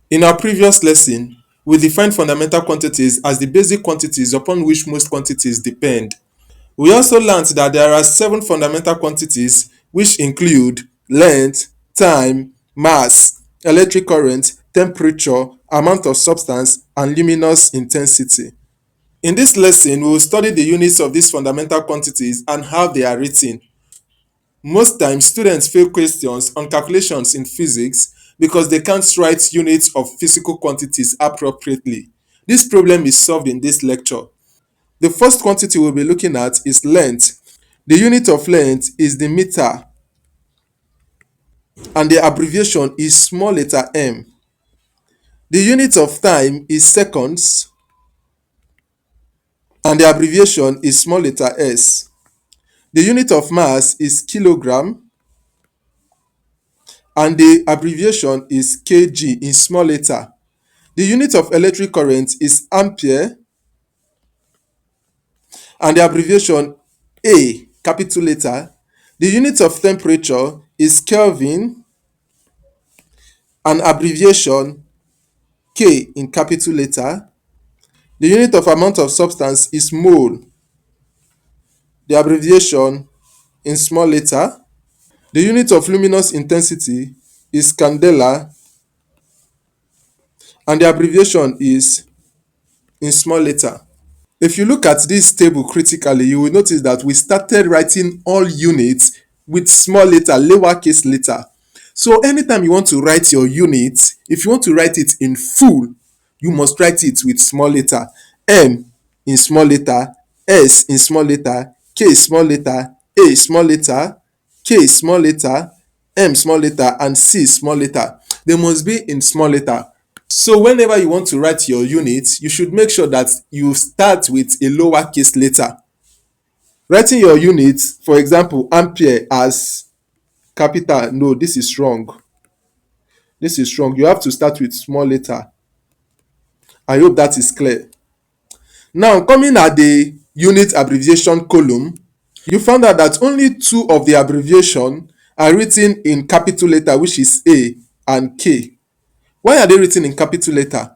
In our previous lesson, we defined fundamental quantities as the basic quantities upon which most quantities depend. We also learned that there are seven fundamental quantities which include length, time, mass, electric current, temperature, amount of substance, and luminous intensity. In this lesson, we will study the units of these fundamental quantities and how they are written. Most times, students fail questions on calculations in physics because they can't write units of physical quantities appropriately. This problem is solved in this lecture. The first quantity we'll be looking at is length. The unit of length is the meter and the abbreviation is small letter m. The unit of time is seconds and the abbreviation is small letter s. The unit of mass is kilogram and the abbreviation is kg in small letter. The unit of electric current is ampere and the abbreviation A, capital letter. The unit of temperature is Kelvin and abbreviation K in capital letter. The unit of amount of substance is mole. The abbreviation in small letter. The unit of luminous intensity is candela and the abbreviation is in small letter. If you look at this table critically, you will notice that we started writing all units with small letter, lowercase letter. So anytime you want to write your unit, if you want to write it in full, you must write it with small letter. M in small letter, S in small letter, K small letter, A small letter, K small letter, M small letter, and C small letter. They must be in small letter. So whenever you want to write your unit, you should make sure that you start with a lowercase letter. Writing your unit, for example, ampere as capital, no, this is wrong. This is wrong. You have to start with small letter. I hope that is clear. Now, coming at the unit abbreviation column, you found out that only two of the abbreviation are written in capital letter, which is A and K. Why are they written in capital letter?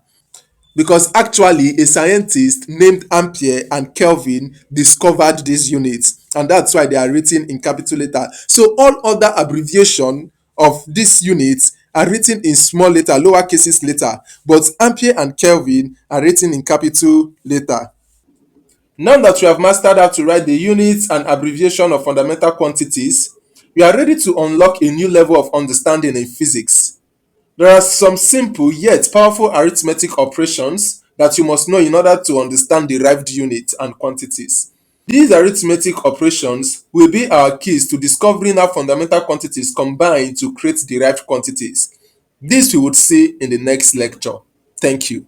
Because actually a scientist named Ampere and Kelvin discovered these units, and that's why they are written in capital letter. So all other abbreviation of these units are written in small letter, lower cases letter, but Ampere and Kelvin are written in capital letter. Now that we have mastered how to write the units and abbreviation of fundamental quantities, we are ready to unlock a new level of understanding in physics. There are some simple yet powerful arithmetic operations that you must know in order to understand derived units and quantities. These arithmetic operations will be our keys to discovering how fundamental quantities combine to create derived quantities. This we would see in the next lecture. Thank you.